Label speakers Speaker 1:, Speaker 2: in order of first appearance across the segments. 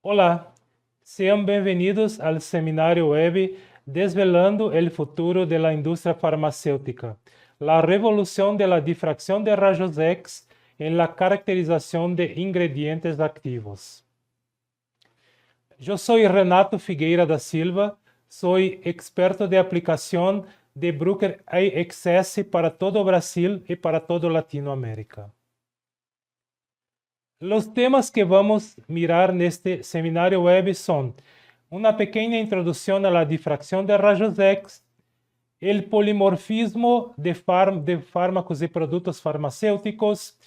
Speaker 1: Hola, sean bienvenidos al seminario web Desvelando el futuro de la industria farmacéutica, la revolución de la difracción de rayos X en la caracterización de ingredientes activos. Yo soy Renato Figueira da Silva, soy experto de aplicación de Bruker AXS para todo Brasil y para toda Latinoamérica. Los temas que vamos a mirar en este seminario web son una pequeña introducción a la difracción de rayos X, el polimorfismo de fármacos y productos farmacéuticos.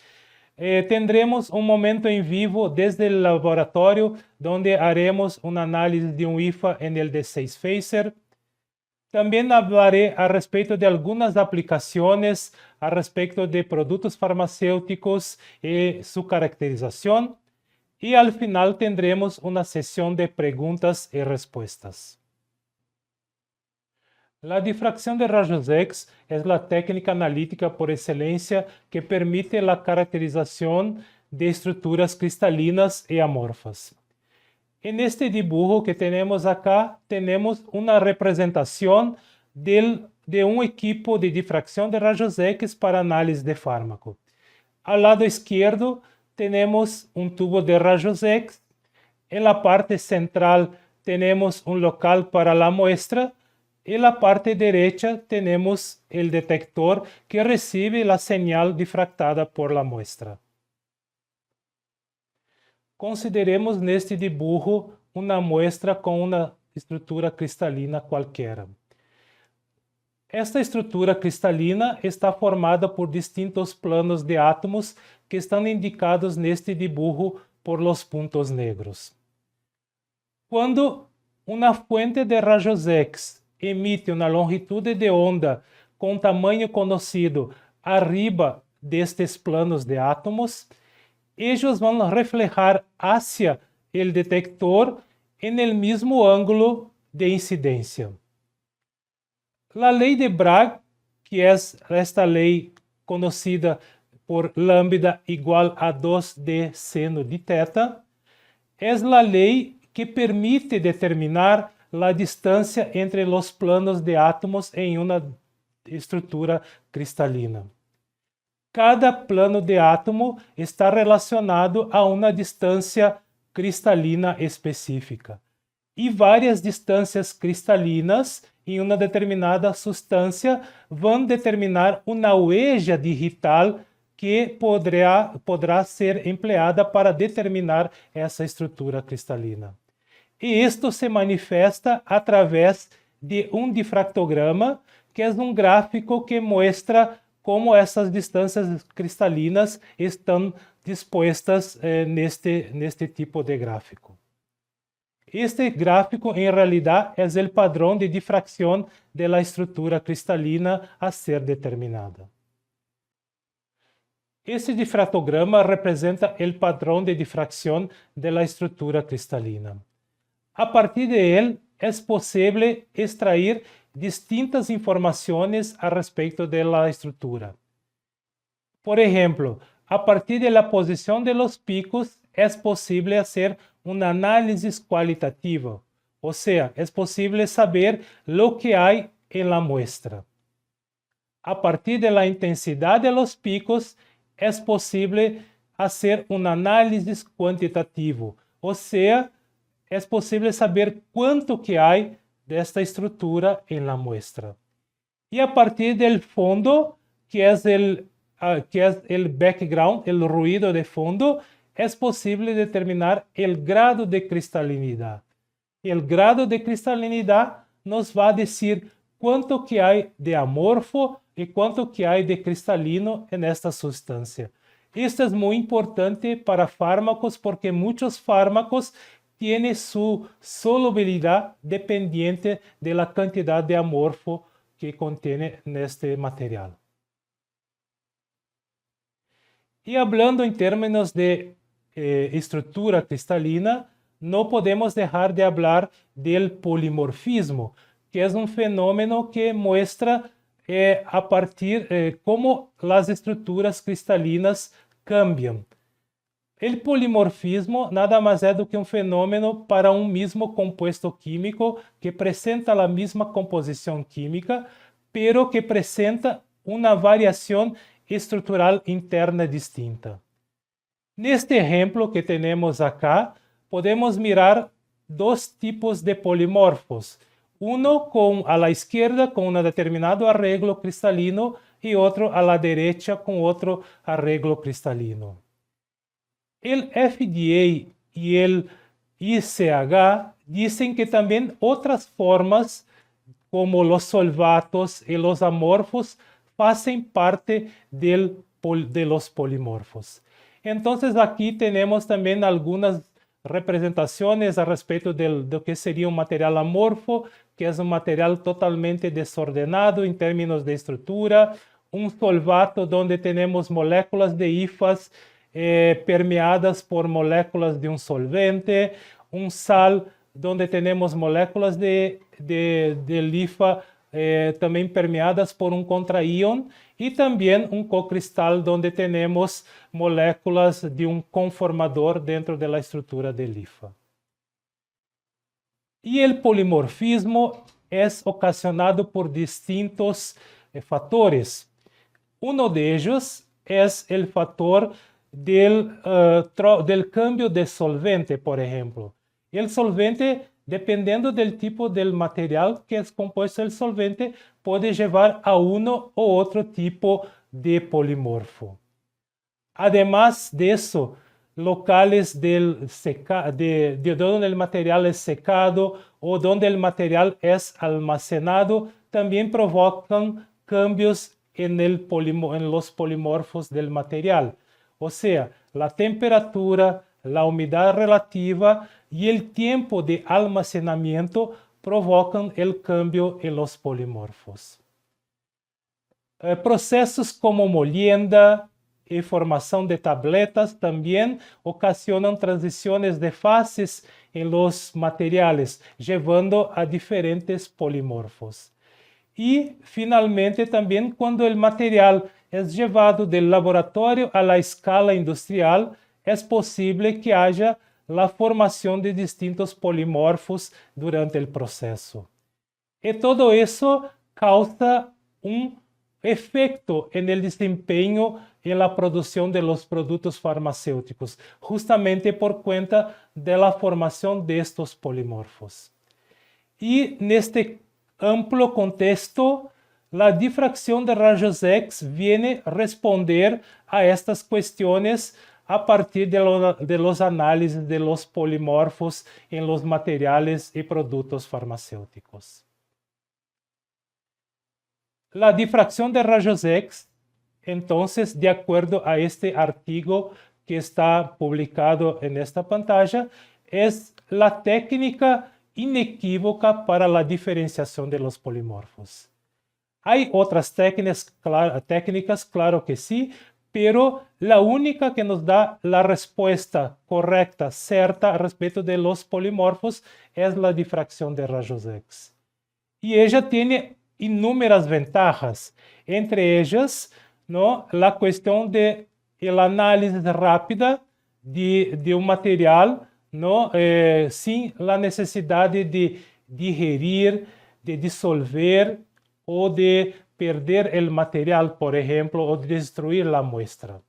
Speaker 1: Tendremos un momento en vivo desde el laboratorio donde haremos un análisis de un IFA en el D6 Phaser. También hablaré a respecto de algunas aplicaciones, a respecto de productos farmacéuticos y su caracterización. Y al final tendremos una sesión de preguntas y respuestas. La difracción de rayos X es la técnica analítica por excelencia que permite la caracterización de estructuras cristalinas y amorfas. En este dibujo que tenemos acá, tenemos una representación de un equipo de difracción de rayos X para análisis de fármaco. Al lado izquierdo tenemos un tubo de rayos X. En la parte central tenemos un local para la muestra. En la parte derecha tenemos el detector que recibe la señal difractada por la muestra. Consideremos neste dibujo uma muestra com uma estrutura cristalina qualquer. Esta estrutura cristalina está formada por distintos planos de átomos que estão indicados neste dibujo por los puntos negros. Quando uma fuente de rayos X emite uma longitude de onda com tamanho conhecido arriba destes planos de átomos, ellos van a reflejar hacia el detector en el mismo ángulo de incidencia. La ley de Bragg, que es esta ley conocida por lambda igual a 2 de seno de θ, es la ley que permite determinar la distancia entre los planos de átomos en una estructura cristalina. Cada plano de átomo está relacionado a uma distância cristalina específica. E várias distâncias cristalinas em uma determinada substância vão determinar uma huella digital que poderá ser empleada para determinar essa estrutura cristalina. E isto se manifesta através de um difractograma, que é um gráfico que mostra como essas distâncias cristalinas estão dispostas neste tipo de gráfico. Este gráfico, em realidade, é o padrão de difracção da estrutura cristalina a ser determinada. Este difractograma representa o padrão de difracção da estrutura cristalina. A partir de ele, é possível extrair distintas informações a respeito da estrutura. Por exemplo, a partir da posição de los picos, é possível fazer uma análise qualitativa, ou seja, é possível saber o que há em la muestra. A partir da intensidade de los picos, é possível fazer uma análise quantitativa, ou seja, é possível saber quanto que há desta estrutura em la muestra. E a partir do fundo, que é o background, o ruído de fundo, é possível determinar o grado de cristalinidade. E o grado de cristalinidade nos vai dizer quanto que há de amorfo e quanto que há de cristalino nesta substância. Isto é muito importante para fármacos porque muitos fármacos tiene su solubilidad dependiente de la cantidad de amorfo que contiene este material. Y hablando en términos de estructura cristalina, no podemos dejar de hablar del polimorfismo, que es un fenómeno que muestra a partir cómo las estructuras cristalinas cambian. El polimorfismo nada más es do que un fenómeno para un mismo compuesto químico que presenta la misma composición química, pero que presenta una variación estructural interna distinta. Neste ejemplo que tenemos acá, podemos mirar dos tipos de polimorfos. Uno a la izquierda con un determinado arreglo cristalino y otro a la derecha con otro arreglo cristalino. El FDA y el ICH dicen que también otras formas como los solvatos y los amorfos hacen parte de los polimorfos. Entonces aquí tenemos también algunas representaciones a respecto de lo que sería un material amorfo, que es un material totalmente desordenado en términos de estructura, un solvato donde tenemos moléculas de hifas permeadas por moléculas de un solvente, un sal donde tenemos moléculas de lifa también permeadas por un contraíon, y también un cocristal donde tenemos moléculas de un conformador dentro de la estructura de lifa. Y el polimorfismo es ocasionado por distintos factores. Uno de ellos es el factor del cambio de solvente, por ejemplo. El solvente, dependiendo del tipo del material que es compuesto el solvente, puede llevar a uno u otro tipo de polimorfo. Además de eso, locales de donde el material es secado o donde el material es almacenado también provocan cambios en los polimorfos del material. O sea, la temperatura, la humedad relativa y el tiempo de almacenamiento provocan el cambio en los polimorfos. Procesos como molienda y formación de tabletas también ocasionan transiciones de fases en los materiales, llevando a diferentes polimorfos. Y finalmente también cuando el material es llevado del laboratorio a la escala industrial, es posible que haya la formación de distintos polimorfos durante el proceso. Y todo eso causa un efecto en el desempeño en la producción de los productos farmacéuticos, justamente por cuenta de la formación de estos polimorfos. Y en este amplio contexto, la difracción de rayos X viene a responder a estas cuestiones a partir de los análisis de los polimorfos en los materiales y productos farmacéuticos. La difracción de rayos X, entonces, de acuerdo a este artículo que está publicado en esta pantalla, es la técnica inequívoca para la diferenciación de los polimorfos. Hay otras técnicas, claro que sí, pero la única que nos da la respuesta correcta, cierta, respecto de los polimorfos es la difracción de rayos X. Y ella tiene inúmeras ventajas, entre ellas, ¿no?, la cuestión del análisis rápida de un material, ¿no?, sin la necesidad de digerir, de disolver o de perder el material, por ejemplo, o de destruir la muestra.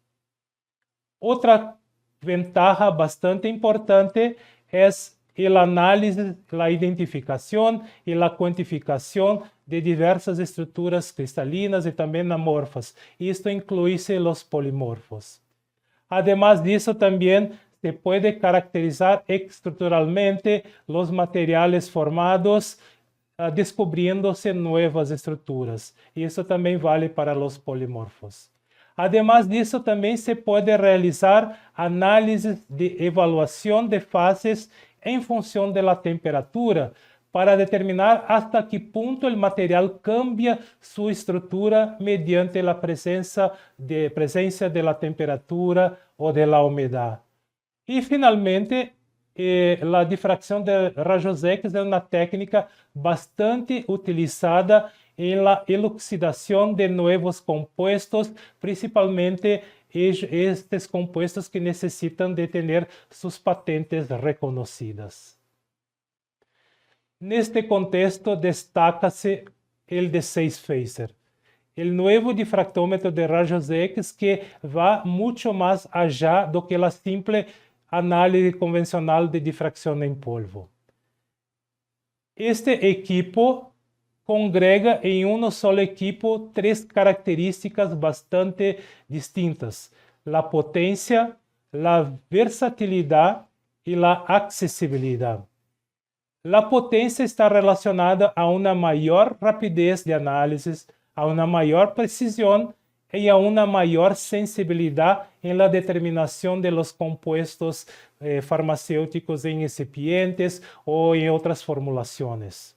Speaker 1: Otra ventaja bastante importante es el análisis, la identificación y la cuantificación de diversas estructuras cristalinas y también amorfas. Y esto incluye los polimorfos. Además de eso, también se puede caracterizar estructuralmente los materiales formados, descubriéndose nuevas estructuras. Y eso también vale para los polimorfos. Además disso, também se pode realizar análises de evaluação de fases em função da temperatura para determinar hasta que ponto o material cambia sua estrutura mediante a presença da temperatura ou da umidade. E, finalmente, a difração de raios X é uma técnica bastante utilizada en la elucidación de nuevos compuestos, principalmente estos compuestos que necesitan de tener sus patentes reconocidas. Neste contexto, destaca-se el de 6-phaser, el nuevo difractómetro de rayos X que va mucho más allá do que la simple análisis convencional de difracción en polvo. Este equipo congrega en uno solo equipo tres características bastante distintas: la potencia, la versatilidad y la accesibilidad. La potencia está relacionada a una mayor rapidez de análisis, a una mayor precisión y a una mayor sensibilidad en la determinación de los compuestos farmacéuticos en excipientes o en otras formulaciones.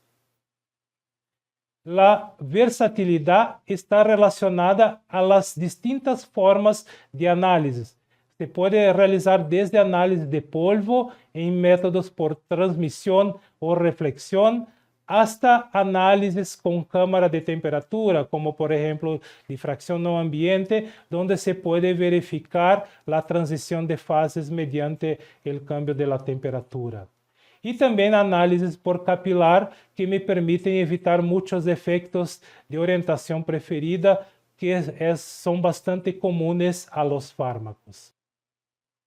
Speaker 1: La versatilidad está relacionada a las distintas formas de análisis. Se puede realizar desde análisis de polvo en métodos por transmisión o reflexión hasta análisis con cámara de temperatura, como por ejemplo difracción no ambiente, donde se puede verificar la transición de fases mediante el cambio de la temperatura. Y también análisis por capilar, que me permiten evitar muchos efectos de orientación preferida que son bastante comunes a los fármacos.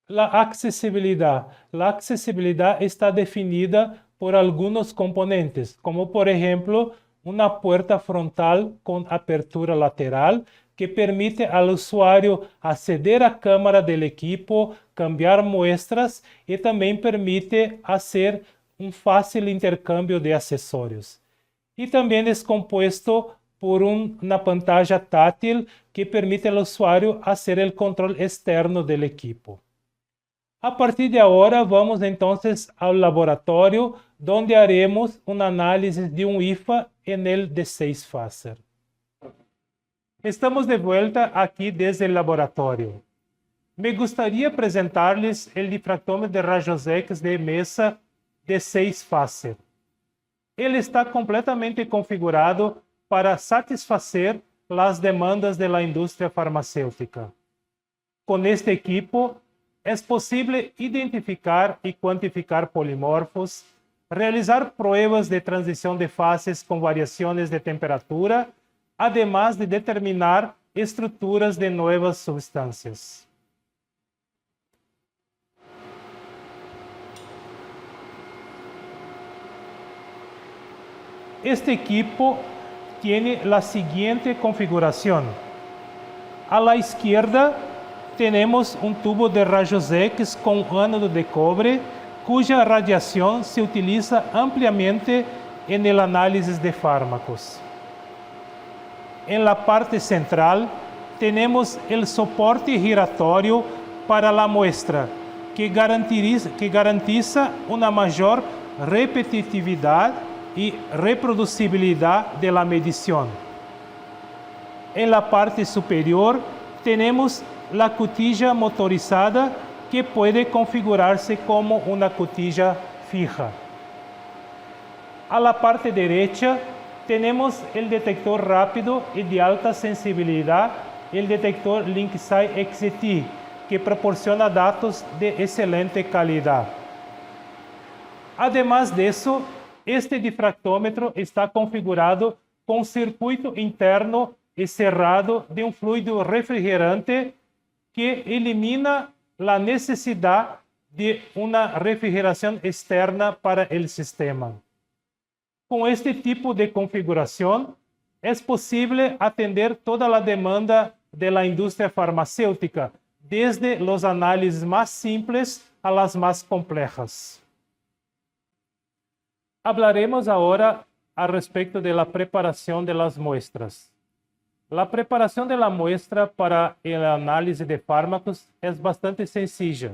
Speaker 1: La accesibilidad. La accesibilidad está definida por algunos componentes, como por ejemplo una puerta frontal con apertura lateral que permite al usuario acceder a cámara del equipo, cambiar muestras y también permite hacer un fácil intercambio de accesorios. Y también es compuesto por una pantalla táctil que permite al usuario hacer el control externo del equipo. A partir de ahora vamos entonces al laboratorio, donde haremos un análisis de un IFA en el de 6-phaser. Estamos de vuelta aquí desde el laboratorio. Me gustaría presentarles el difractómetro de rayos X de mesa de 6-phaser. Ele está completamente configurado para satisfacer las demandas de la industria farmacéutica. Con este equipo, es posible identificar y cuantificar polimorfos, realizar pruebas de transición de fases con variaciones de temperatura, además de determinar estructuras de nuevas sustancias. Este equipo tiene la siguiente configuración. A la izquierda tenemos un tubo de rayos X con ánodo de cobre, cuya radiación se utiliza ampliamente en el análisis de fármacos. En la parte central tenemos el soporte giratorio para la muestra, que garantiza una mayor repetitividad y reproducibilidad de la medición. En la parte superior tenemos la cutilla motorizada, que puede configurarse como una cutilla fija. A la parte derecha tenemos el detector rápido y de alta sensibilidad, el detector LinkSci XT, que proporciona datos de excelente calidad. Además de eso, este difractómetro está configurado con circuito interno y cerrado de un fluido refrigerante que elimina la necesidad de una refrigeración externa para el sistema. Con este tipo de configuración, es posible atender toda la demanda de la industria farmacéutica, desde los análisis más simples a las más complejas. Hablaremos ahora al respecto de la preparación de las muestras. La preparación de la muestra para el análisis de fármacos es bastante sencilla.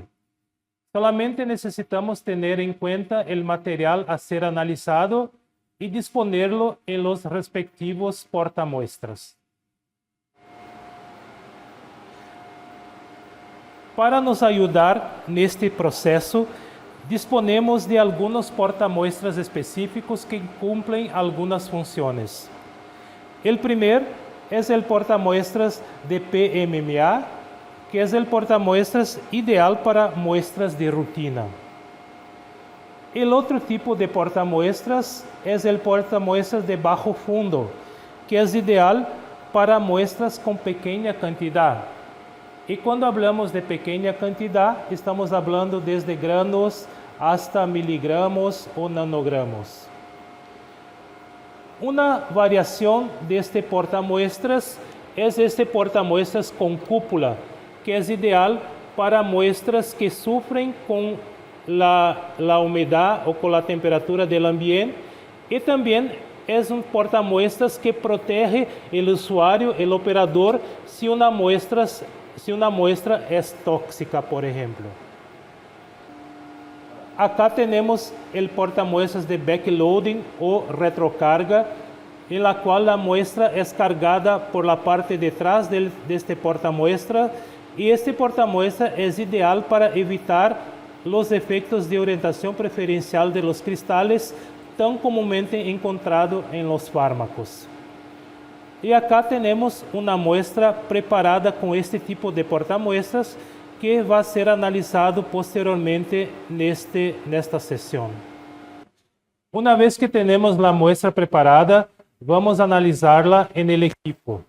Speaker 1: Solamente necesitamos tener en cuenta el material a ser analizado y disponerlo en los respectivos portamuestras. Para nos ayudar neste proceso, disponemos de algunos portamuestras específicos que cumplen algunas funciones. El primer es el portamuestras de PMMA, que es el portamuestras ideal para muestras de rutina. El otro tipo de portamuestras es el portamuestras de bajo fondo, que es ideal para muestras con pequeña cantidad. Y cuando hablamos de pequeña cantidad, estamos hablando desde granos hasta miligramos o nanogramos. Una variación de este portamuestras es este portamuestras con cúpula, que es ideal para muestras que sufren con la humedad o con la temperatura del ambiente, y también es un portamuestras que protege el usuario, el operador, si una muestra es tóxica, por ejemplo. Acá tenemos el portamuestras de backloading o retrocarga, en la cual la muestra es cargada por la parte de atrás de este portamuestra, y este portamuestra es ideal para evitar los efectos de orientación preferencial de los cristales tan comúnmente encontrado en los fármacos. Y acá tenemos una muestra preparada con este tipo de portamuestras que va a ser analizado posteriormente nesta sesión. Una vez que tenemos la muestra preparada, vamos a analizarla en el equipo.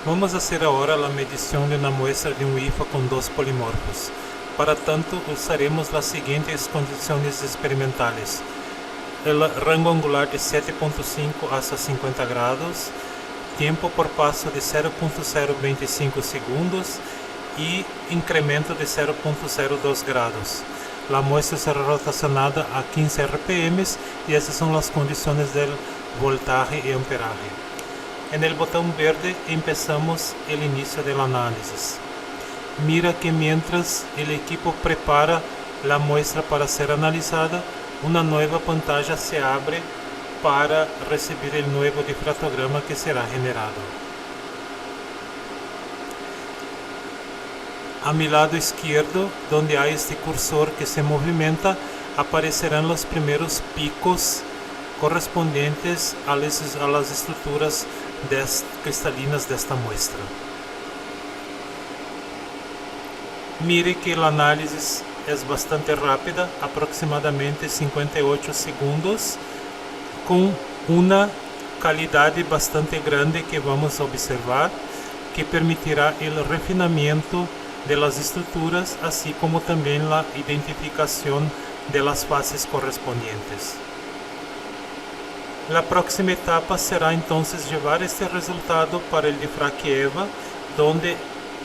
Speaker 2: Vamos hacer ahora la medición de una muestra de un IFA con dos polimorfos. Para tanto, usaremos las siguientes condiciones experimentales. El rango angular de 7.5 hasta 50 grados, tiempo por paso de 0.025 segundos y incremento de 0.02 grados. La muestra será rotacionada a 15 RPM y esas son las condiciones del voltaje y amperaje. En el botón verde empezamos el inicio del análisis. Mira que mientras el equipo prepara la muestra para ser analizada, una nueva pantalla se abre para recibir el nuevo difractograma que será generado. A mi lado izquierdo, donde hay este cursor que se movimenta, aparecerán los primeros picos correspondientes a las estructuras cristalinas de esta muestra. Mire que el análisis es bastante rápida, aproximadamente 58 segundos, con una calidad bastante grande que vamos a observar, que permitirá el refinamiento de las estructuras, así como también la identificación de las fases correspondientes. La próxima etapa será entonces llevar este resultado para el DIFRAC EVA, donde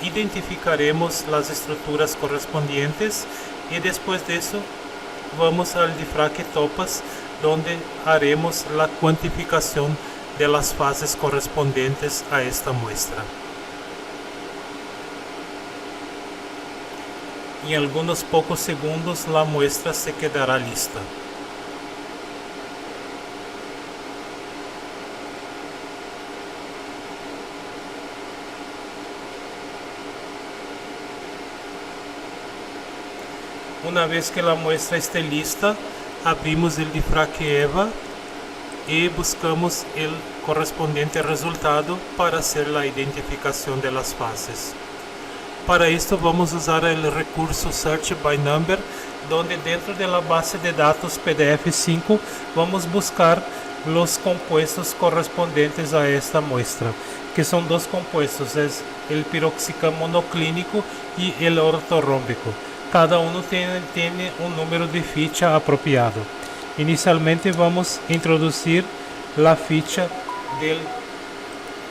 Speaker 2: identificaremos las estructuras correspondientes, y después de eso vamos al DIFRAC TOPAS, donde haremos la cuantificación de las fases correspondientes a esta muestra. En algunos pocos segundos la muestra se quedará lista. Una vez que la muestra esté lista, abrimos el DIFRAC EVA y buscamos el correspondiente resultado para hacer la identificación de las fases. Para esto vamos a usar el recurso Search by Number, donde dentro de la base de datos PDF5 vamos a buscar los compuestos correspondientes a esta muestra, que son dos compuestos, es el piroxicam monoclínico y el ortorrómbico. Cada uno tiene un número de ficha apropiado. Inicialmente vamos a introducir la ficha del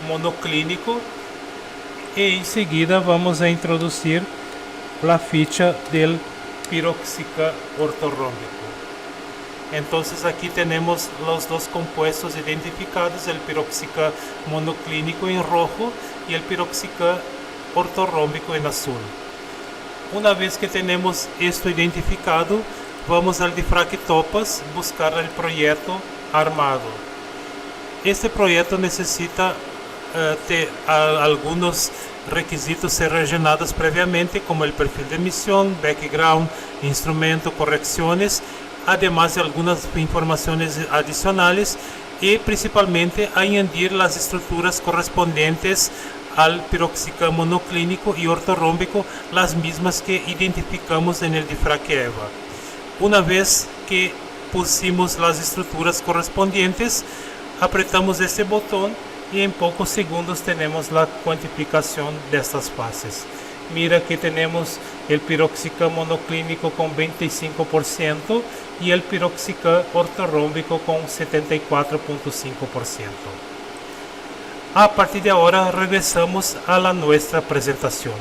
Speaker 2: monoclínico e enseguida vamos a introducir la ficha del piroxicam ortorrómbico. Entonces aquí tenemos los dos compuestos identificados, el piroxica monoclínico en rojo y el piroxica ortorrómbico en azul. Una vez que tenemos esto identificado, vamos al difractopas buscar el proyecto armado. Este proyecto necesita algunos requisitos ser rellenados previamente, como el perfil de emisión, background, instrumento, correcciones, además de algunas informaciones adicionales y principalmente añadir las estructuras correspondientes al piroxica monoclínico y ortorrómbico, las mismas que identificamos en el difrac-EVA. Una vez que pusimos las estructuras correspondientes, apretamos este botón y en pocos segundos tenemos la cuantificación de estas fases. Mira que tenemos el piroxica monoclínico con 25% y el piroxica ortorrómbico con 74.5%. A partir de ahora regresamos a nuestra presentación.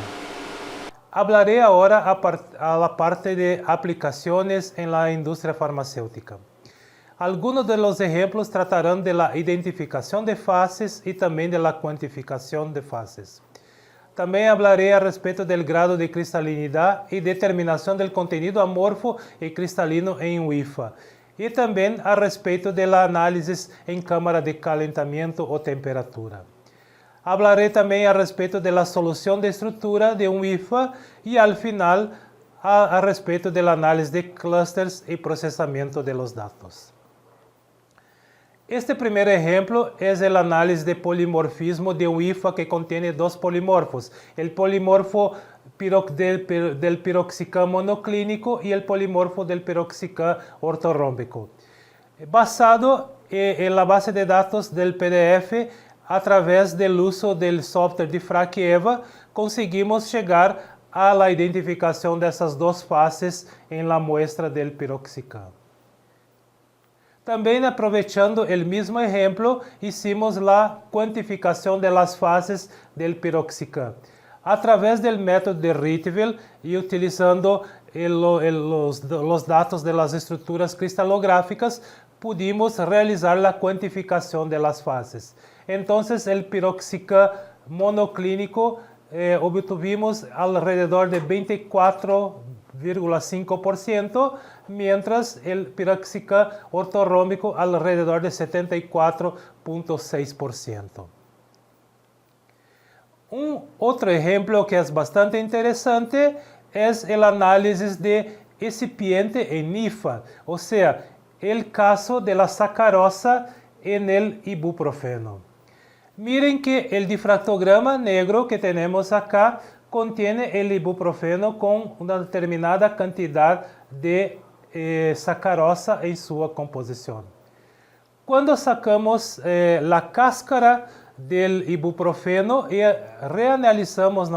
Speaker 2: Hablaré ahora a la parte de aplicaciones en la industria farmacéutica. Algunos de los ejemplos tratarán de la identificación de fases y también de la cuantificación de fases. También hablaré a respecto del grado de cristalinidad y determinación del contenido amorfo y cristalino en UIFA, y también a respecto de la análisis en cámara de calentamiento o temperatura. Hablaré también a respecto de la solución de estructura de un IFA y al final a respecto del análisis de clusters y procesamiento de los datos. Este primer ejemplo es el análisis de polimorfismo de un IFA que contiene dos polimorfos, el polimorfo del piroxica monoclínico y el polimorfo del piroxica ortorrómbico. Basado en la base de datos del PDF, a través del uso del software difrac-EVA, conseguimos llegar a la identificación de esas dos fases en la muestra del piroxica. También aprovechando el mismo ejemplo, hicimos la cuantificación de las fases del piroxica. A través del método de Rietveld y utilizando los datos de las estructuras cristalográficas, pudimos realizar la cuantificación de las fases. Entonces, el piroxica monoclínico obtuvimos alrededor de 24,5%, mientras el piroxica ortorrómbico alrededor de 74,6%. Un otro ejemplo que es bastante interesante es el análisis de excipiente en IFA, o sea, el caso de la sacarosa en el ibuprofeno. Miren que el difractograma negro que tenemos acá contiene el ibuprofeno con una determinada cantidad de sacarosa en su composición. Cuando sacamos la cáscara del ibuprofeno y reanalizamos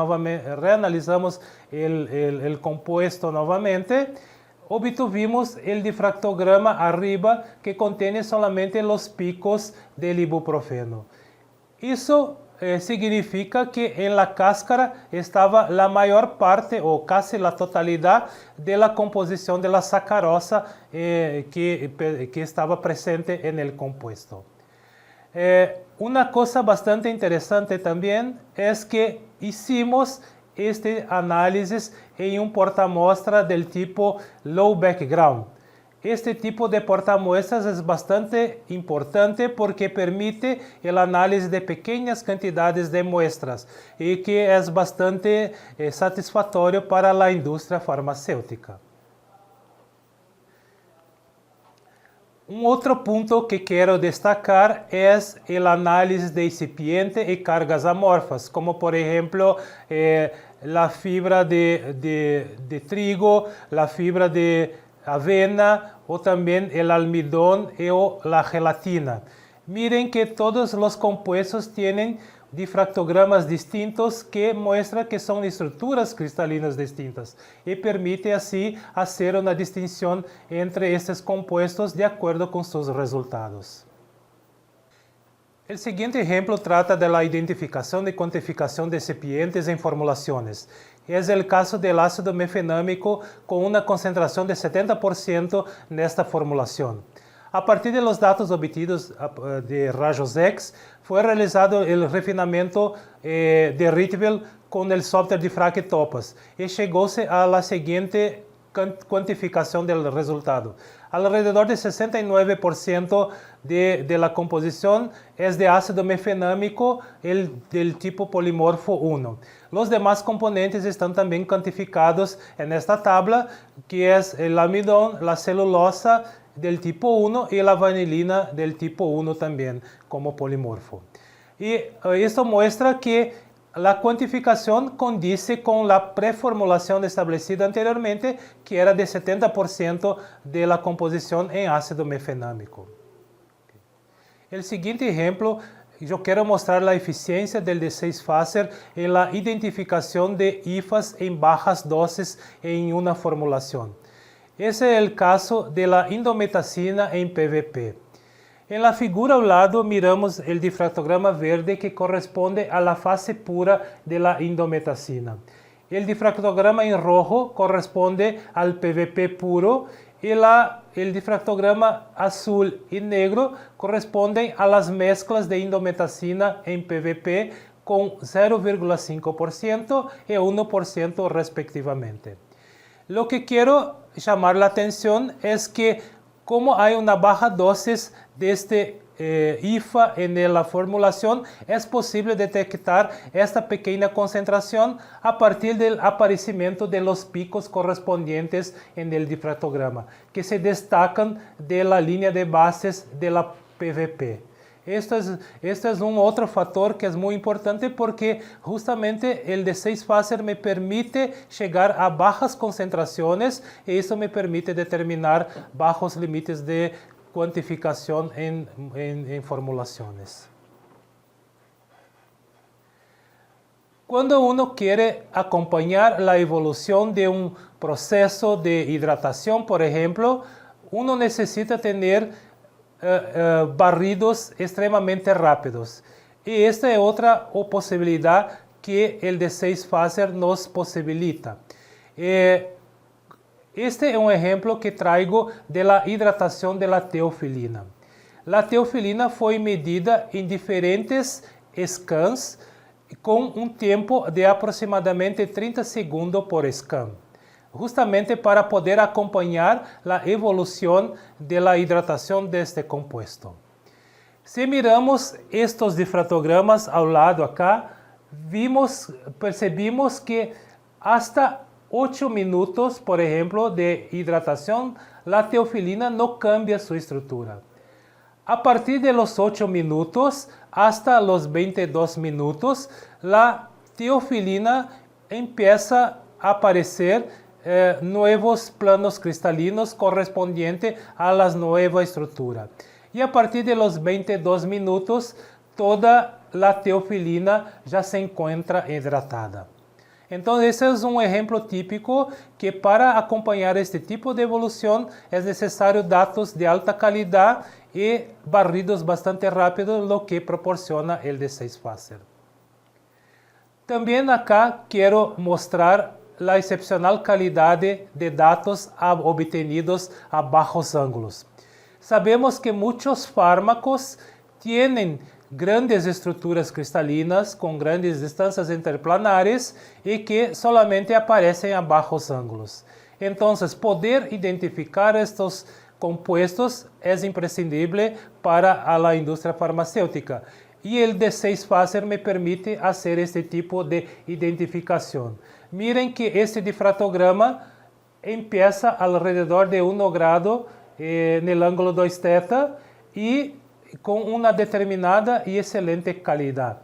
Speaker 2: el compuesto nuevamente, obtuvimos el difractograma arriba que contiene solamente los picos del ibuprofeno. Eso significa que en la cáscara estaba la mayor parte o casi la totalidad de la composición de la sacarosa que estaba presente en el compuesto. Una cosa bastante interesante también es que hicimos este análisis en un portamuestra del tipo low background. Este tipo de portamuestras es bastante importante porque permite el análisis de pequeñas cantidades de muestras y que es bastante satisfactorio para la industria farmacéutica. Un otro punto que quiero destacar es el análisis de excipiente y cargas amorfas, como por ejemplo la fibra de trigo, la fibra de avena o también el almidón o la gelatina. Miren que todos los compuestos tienen difractogramas distintos que muestran que son estructuras cristalinas distintas y permite así hacer una distinción entre estos compuestos de acuerdo con sus resultados. El siguiente ejemplo trata de la identificación y cuantificación de excipientes en formulaciones.
Speaker 1: Es el caso del ácido mefenâmico con una concentración de 70% nesta formulación. A partir de los datos obtidos de rayos X, fue realizado el refinamiento de Rietveld con el software de Frac-Topas y llegóse a la siguiente cuantificación del resultado. Alrededor de 69% de la composición es de ácido mefenâmico del tipo polimorfo 1. Los demás componentes están también cuantificados en esta tabla, que es el almidón, la celulosa del tipo 1 y la vanilina del tipo 1 también como polimorfo. Y esto muestra que la cuantificación condice con la preformulación establecida anteriormente, que era de 70% de la composición en ácido mefenâmico. El siguiente ejemplo, yo quiero mostrar la eficiencia del D6-Facer en la identificación de hifas en bajas dosis en una formulación. Ese es el caso de la indometacina en PVP. En la figura al lado miramos el difractograma verde que corresponde a la fase pura de la indometacina. El difractograma en rojo corresponde al PVP puro y el difractograma azul y negro corresponden a las mezclas de indometacina en PVP con 0,5% y 1% respectivamente. Lo que quiero llamar la atención es que como hay una baja dosis de este IFA en la formulación, es posible detectar esta pequeña concentración a partir del aparecimiento de los picos correspondientes en el difractograma, que se destacan de la línea de bases de la PVP. Esto es un otro factor que es muy importante porque justamente el D6-Facer me permite llegar a bajas concentraciones y eso me permite determinar bajos límites de cuantificación en formulaciones. Cuando uno quiere acompañar la evolución de un proceso de hidratación, por ejemplo, uno necesita tener barridos extremamente rápidos. Y esta es otra posibilidad que el D6-Facer nos posibilita. Este es un ejemplo que traigo de la hidratación de la teofilina. La teofilina fue medida en diferentes scans con un tiempo de aproximadamente 30 segundos por scan, justamente para poder acompañar la evolución de la hidratación de este compuesto. Si miramos estos difractogramas al lado acá, percebimos que hasta 8 minutos, por ejemplo, de hidratación, la teofilina no cambia su estructura. A partir de los 8 minutos hasta los 22 minutos, la teofilina empieza a aparecer nuevos planos cristalinos correspondientes a la nueva estructura. Y a partir de los 22 minutos, toda la teofilina ya se encuentra hidratada. Entonces, ese es un ejemplo típico que para acompañar este tipo de evolución es necesario datos de alta calidad y barridos bastante rápidos, lo que proporciona el D6-Facer. También acá quiero mostrar la excepcional calidad de datos obtenidos a bajos ángulos. Sabemos que muchos fármacos tienen grandes estructuras cristalinas con grandes distancias interplanares y que solamente aparecen a bajos ángulos. Entonces, poder identificar estos compuestos es imprescindible para la industria farmacéutica. Y el D6-Facer me permite hacer este tipo de identificación. Miren que este difractograma empieza alrededor de 1 grado en el ángulo 2 θ y con una determinada y excelente calidad.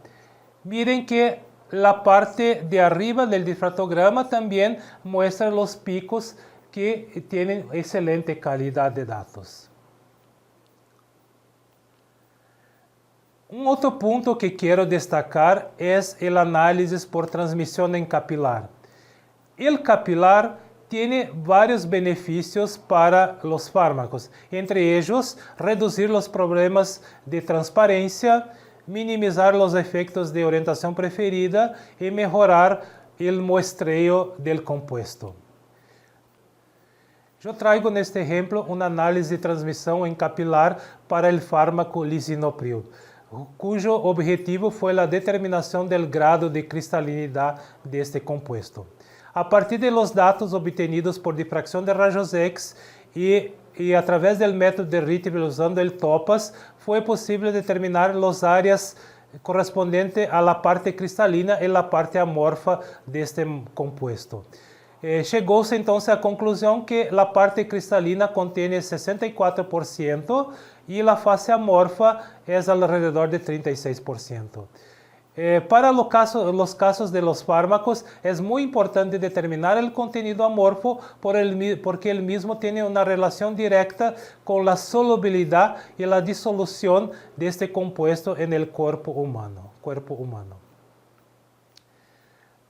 Speaker 1: Miren que la parte de arriba del difractograma también muestra los picos que tienen excelente calidad de datos. Un otro punto que quiero destacar es el análisis por transmisión en capilar. El capilar tiene varios beneficios para los fármacos, entre ellos reducir los problemas de transparencia, minimizar los efectos de orientación preferida y mejorar el muestreo del compuesto. Eu trago neste exemplo uma análise de transmissão em capilar para o fármaco lisinopril, cujo objetivo foi a determinação do grado de cristalinidade deste compuesto. A partir de los dados obtenidos por difracção de rayos X e através do método de Ritchie usando el TOPAS, foi possível determinar as áreas correspondentes à parte cristalina e à parte amorfa deste compuesto. Chegou-se então à conclusão que a parte cristalina contém 64% e a face amorfa é alrededor de 36%. Para os casos de los fármacos, é muito importante determinar o contenido amorfo porque ele mesmo tem uma relação direta com a solubilidade e a dissolução deste compuesto no corpo humano.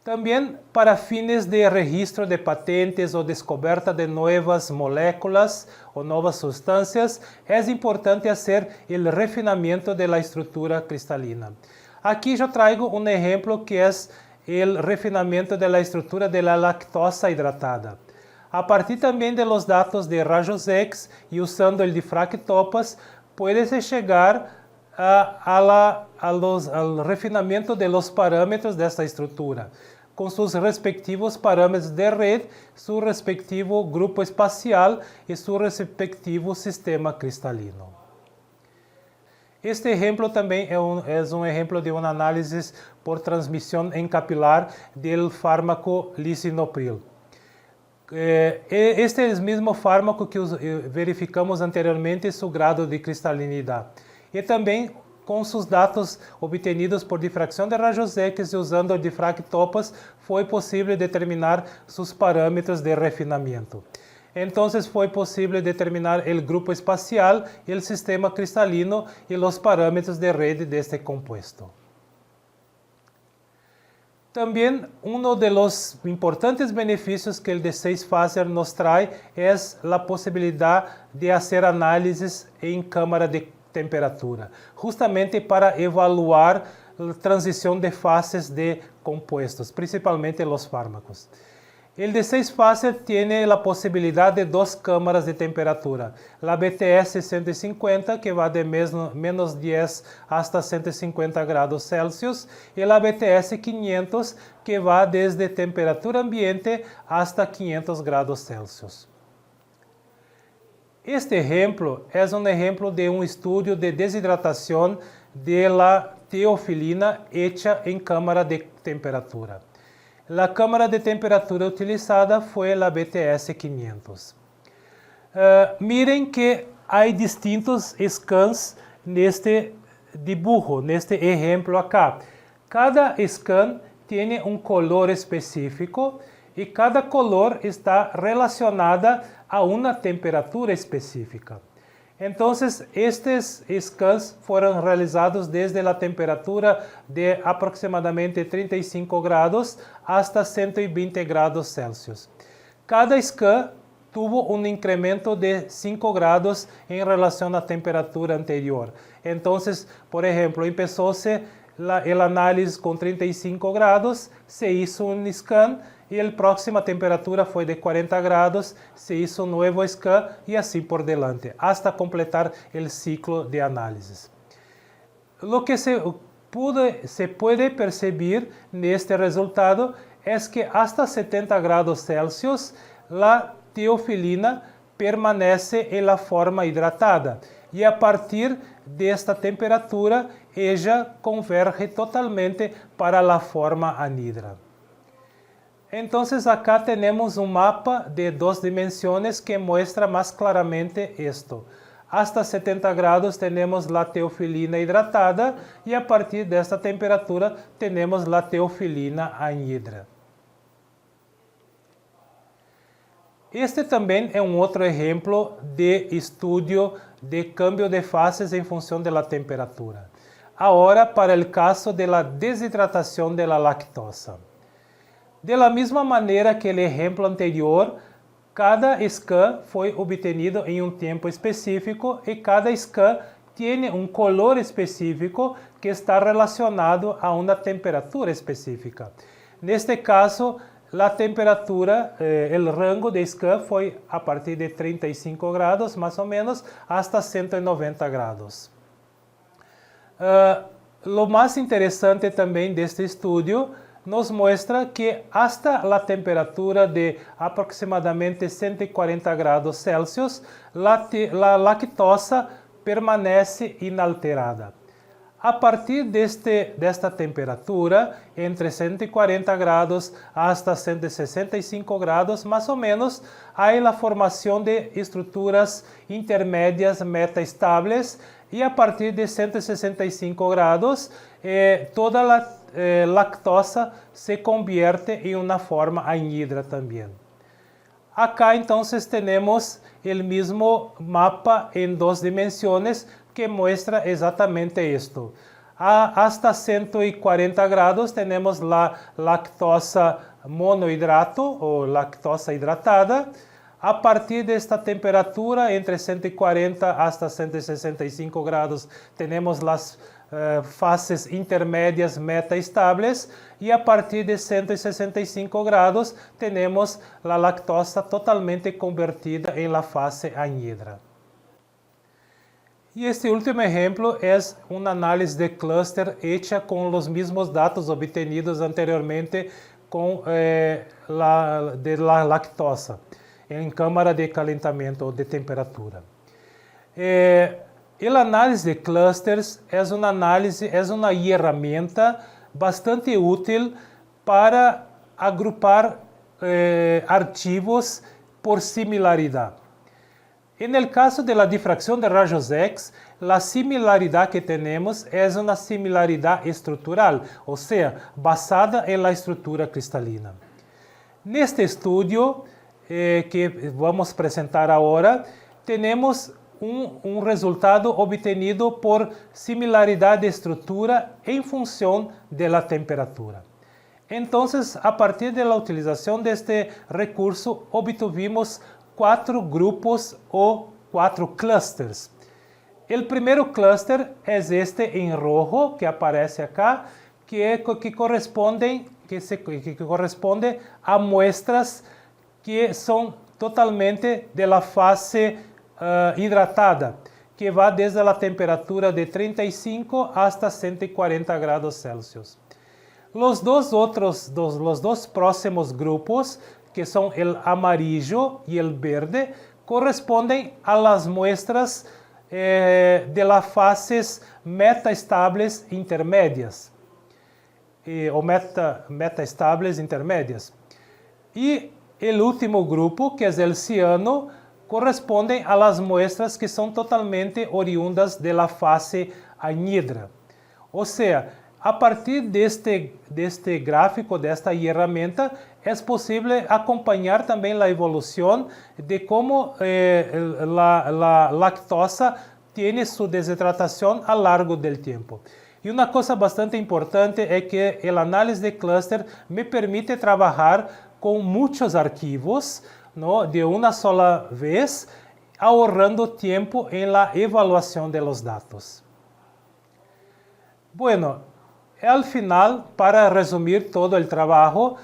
Speaker 1: Também, para fines de registro de patentes ou descoberta de novas moléculas ou novas substâncias, é importante fazer o refinamento da estrutura cristalina. Aqui eu trago um exemplo que é o refinamento da estrutura da lactosa hidratada. A partir também de los dados de rayos X e usando o difractopas, pode-se chegar ao refinamento de los parâmetros desta estrutura, com seus respectivos parâmetros de rede, seu respectivo grupo espacial e seu respectivo sistema cristalino. Este exemplo também é um exemplo de uma análise por transmissão em capilar do fármaco lisinopril. Este é o mesmo fármaco que verificamos anteriormente seu grado de cristalinidade. E também com seus dados obtenidos por difracção de rayos X e usando o difractopas, foi possível determinar seus parâmetros de refinamento. Então, foi possível determinar o grupo espacial, o sistema cristalino e os parâmetros de rede deste compuesto. Também, dos importantes benefícios que o D6 Phaser nos traz é a possibilidade de fazer análises em câmara de temperatura, justamente para evaluar a transição de fases de compuestos, principalmente os fármacos. O D6 Phaser tem a possibilidade de duas câmaras de temperatura, a BTS 150, que vai de menos 10 hasta 150 grados Celsius, e a BTS 500, que vai desde temperatura ambiente hasta 500 grados Celsius. Este exemplo é um exemplo de um estudo de desidratação de la teofilina hecha em câmara de temperatura. A câmara de temperatura utilizada foi a BTS 500. Miren que há distintos scans neste dibujo, neste exemplo acá. Cada scan tem um color específico e cada color está relacionada a uma temperatura específica. Então, estes scans foram realizados desde a temperatura de aproximadamente 35 graus hasta 120 graus Celsius. Cada scan tuvo um incremento de 5 graus em relação à temperatura anterior. Então, por exemplo, começou-se a análise com 35 graus, se hizo um scan e a próxima temperatura foi de 40 graus, se hizo um novo scan e assim por delante, hasta completar o ciclo de análises. Lo que se pode perceber neste resultado é que hasta 70 graus Celsius a teofilina permanece em la forma hidratada e a partir desta temperatura ella converge totalmente para a forma anhidra. Então, acá temos um mapa de 2 dimensões que mostra mais claramente isto. Hasta 70 graus temos a teofilina hidratada e a partir desta temperatura temos a teofilina anhidra. Este também é um outro exemplo de estudo de câmbio de fases em função da temperatura. Agora, para o caso da desidratação da lactosa. De la mesma maneira que o exemplo anterior, cada scan foi obtenido em um tempo específico e cada scan tem um color específico que está relacionado a uma temperatura específica. Neste caso, a temperatura, o rango de SCAN foi a partir de 35 grados, mais ou menos, hasta 190 grados. Lo mais interessante também deste estudo nos mostra que hasta a temperatura de aproximadamente 140 grados Celsius, a lactosa permanece inalterada. A partir desta temperatura, entre 140 grados hasta 165 grados, mais ou menos, há a formação de estruturas intermédias metaestables e a partir de 165 grados, toda a lactosa se convierte em uma forma anhidra também. Acá, então, temos o mesmo mapa em 2 dimensões que mostra exatamente isto. Hasta 140 grados temos a lactosa monohidrato ou lactosa hidratada. A partir desta temperatura, entre 140 hasta 165 grados, temos as fases intermédias metaestables e a partir de 165 grados temos a lactosa totalmente convertida em la fase anhidra. E este último exemplo é uma análise de cluster hecha com os mesmos dados obtenidos anteriormente com la lactosa em câmara de calentamento ou de temperatura. A análise de clusters é uma ferramenta bastante útil para agrupar arquivos por similaridade. No caso da difração de raios X, a similaridade que temos é uma similaridade estrutural, ou seja, basada na estrutura cristalina. Neste estudo que vamos apresentar agora, temos um resultado obtenido por similaridade de estrutura em função da temperatura. Então, a partir da utilização deste recurso, obtivemos 4 grupos ou 4 clusters. O primeiro cluster é este em rojo, que aparece acá, que corresponde a muestras que são totalmente da fase hidratada, que vai desde a temperatura de 35 hasta 140 grados Celsius. Os dois próximos grupos, que são o amarillo e o verde, correspondem a las muestras de las fases metaestables intermédias, ou metaestables intermédias. E o último grupo, que é o ciano, corresponde a las muestras que são totalmente oriundas de la fase anhidra. Ou seja, a partir deste gráfico, desta ferramenta, é possível acompanhar também a evolução de como a lactosa tem sua desidratação ao longo do tempo. E uma coisa bastante importante é que a análise de cluster me permite trabalhar com muitos arquivos, ¿no?, de uma sola vez, ahorrando tempo em la evaluação de los dados. Bueno, al final, para resumir todo el trabajo,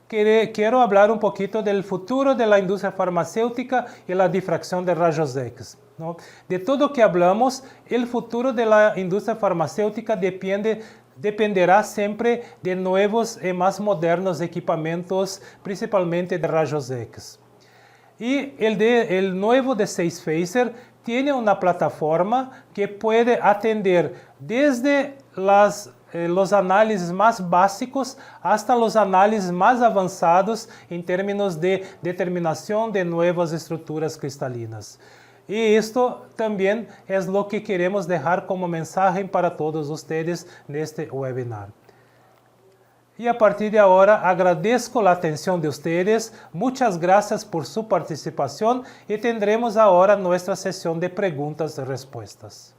Speaker 1: quiero hablar un poquito del futuro de la industria farmacéutica y la difracción de rayos X, ¿no? De todo que hablamos, el futuro de la industria farmacéutica dependerá sempre de nuevos y más modernos equipamientos, principalmente de rayos X. Y el nuevo de 6 Phaser tiene una plataforma que puede atender desde los análisis más básicos hasta los análisis más avanzados en términos de determinación de nuevas estructuras cristalinas. Y esto también es lo que queremos dejar como mensaje para todos ustedes neste webinar. Y a partir de ahora agradezco la atención de ustedes, muchas gracias por su participación y tendremos ahora nuestra sesión de preguntas y respuestas.